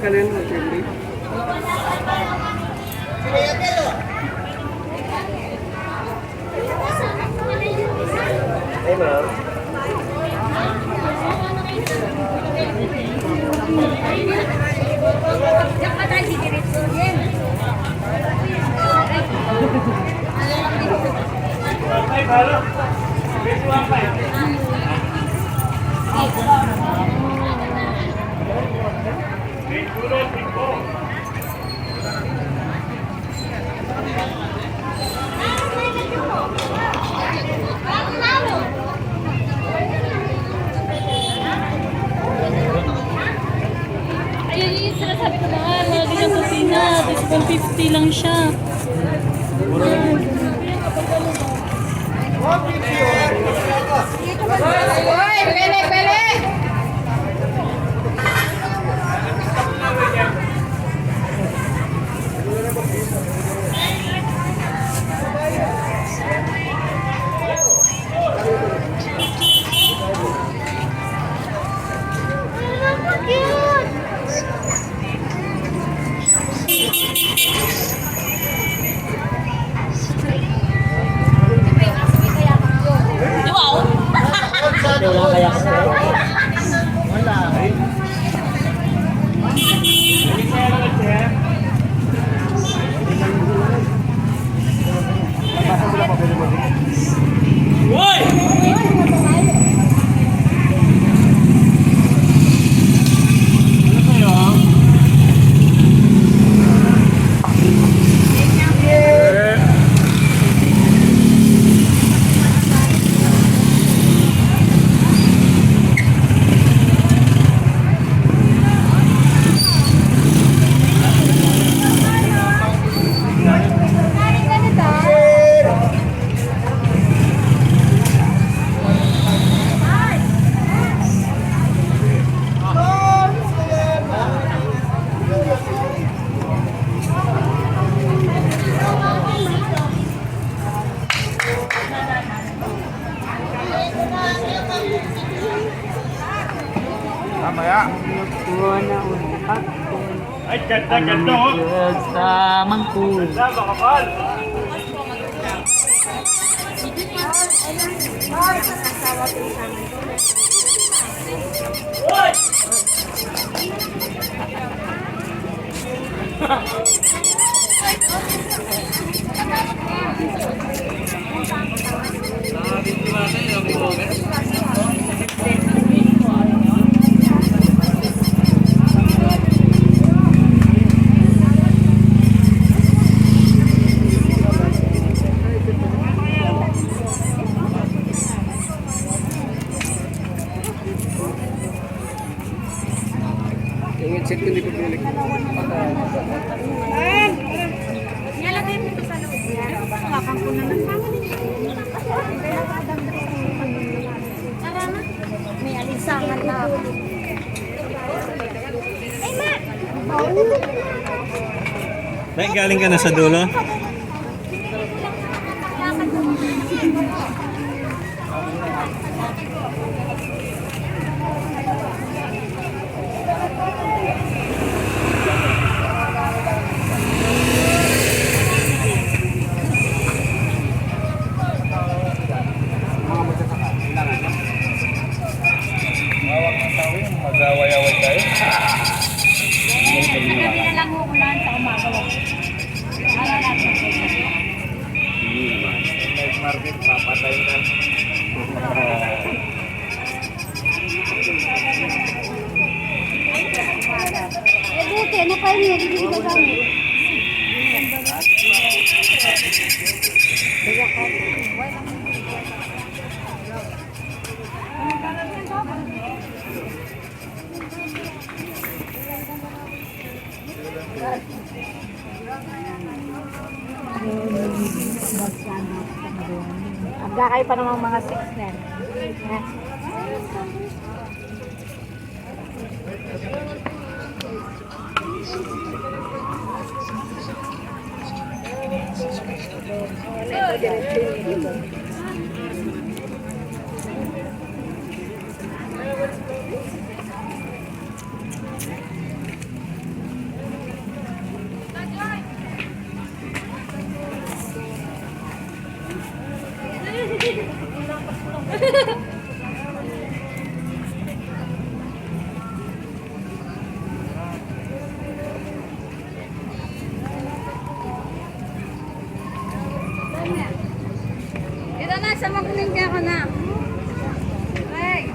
magkano yan? 120? Hey, ma'am. Ayun yung sinasabi ko mahal. Wala din yung kusina. Tapos 150 lang siya. Hoy, pele! Wala kaya kasi. Wala. Mamaya. Ay, ganda oh. Sa mangkul. Ganda, makapal. Yung check hindi ko pinalik. Nalagay mo ito sa loob yan. Kakang ko na ng Tara na. May alisangan na ako. Ay, ma! Tay, galing ka na sa dulo? Mag-away-away tayo. Kami na lang hukulan sa umaga. Night market, papatayin ka. Eh, buti. Ano pa yun? Hindi ka gamit. Agakay pa namang mga 6 na. na, sa magulingga ka na. Ay.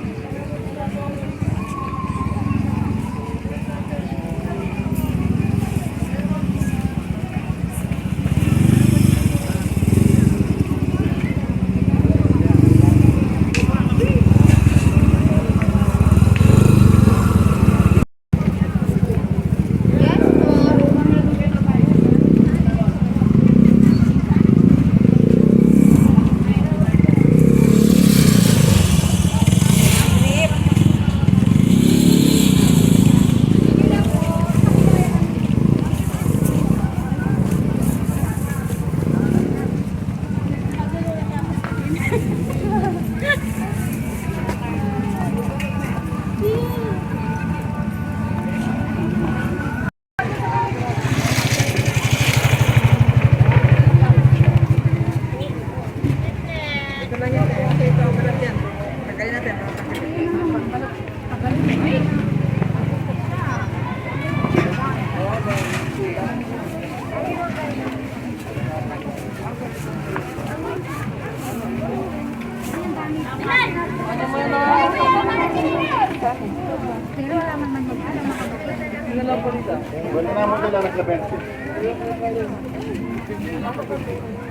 Wala na mo nila naglabensi.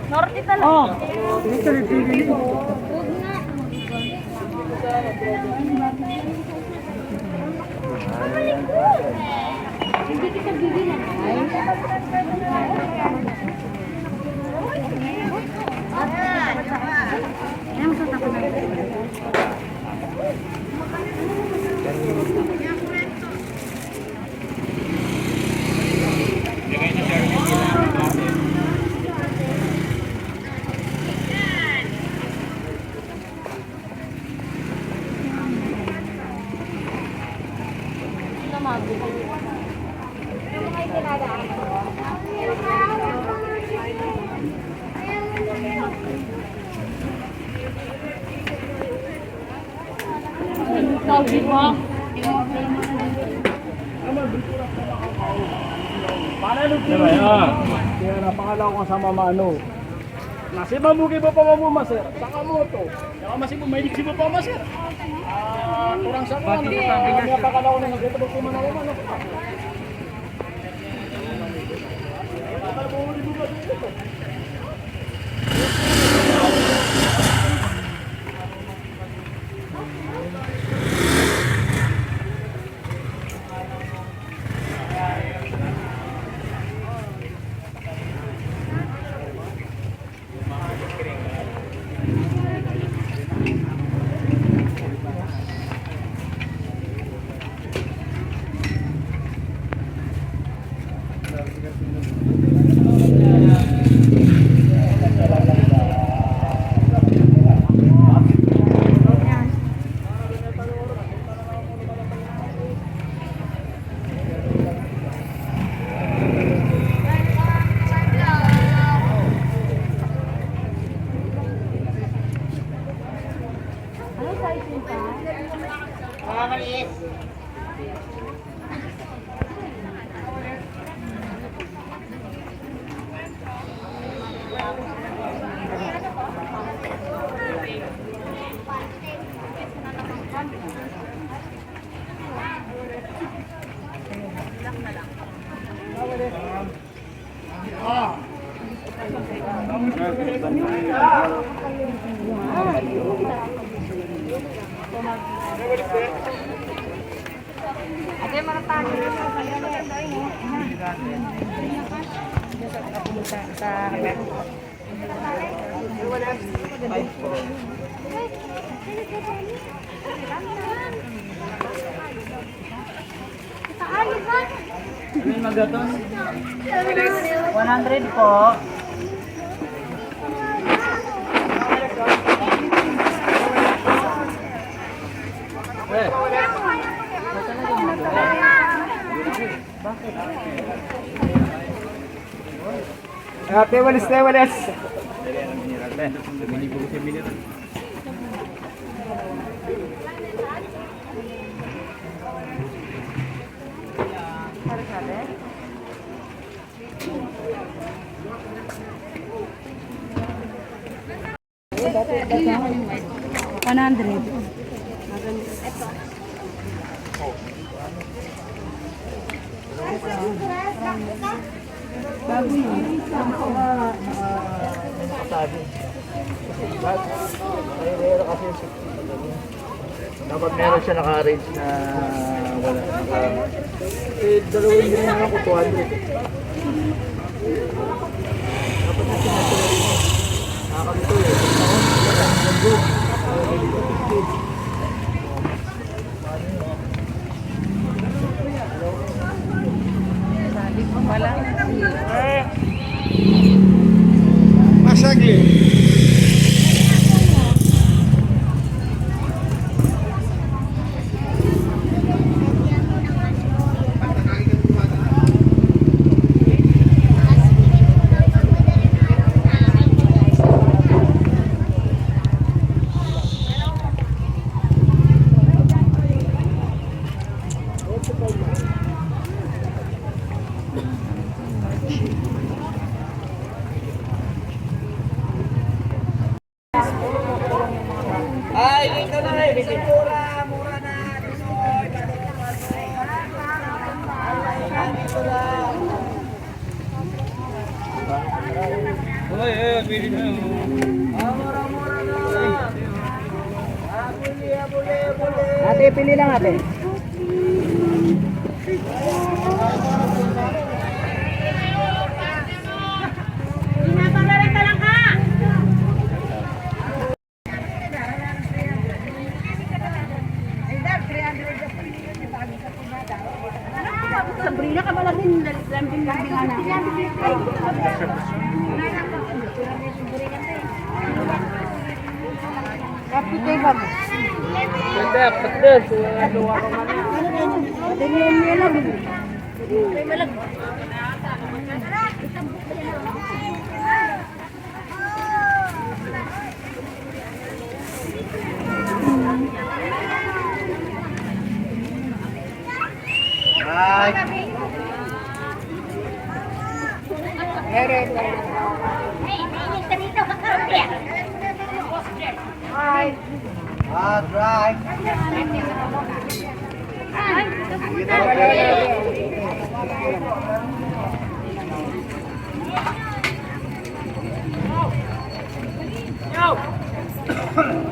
Norte talaga. Oh. Huwag na. Hindi kita bibili. Ay, masasakot na. Tawag mo. Diba yan? Kaya napakala ko sa mamano. Nasi mamugi mo pa mamuma sir. Saka mo to. Saka masih mo may mo pa masir. Kurang sa kuan. Napakala ko na nagito ko manaw man. Ate, maratagi na sa kanya na yan. Ano yung magatos? 100 po. Ate, walis na, walis. Dapat meron siya naka-arrange na wala. Dalawin din naman ako 200. Dapat na sinasalarin mo. Nakakamito Masagli. Ate, pili lang ate. Pinapangarita lang ka! Sabrina ka pala din, lambing-lambing na. Happy day, bag. Ganda, patdas. Gawa ko man. Go!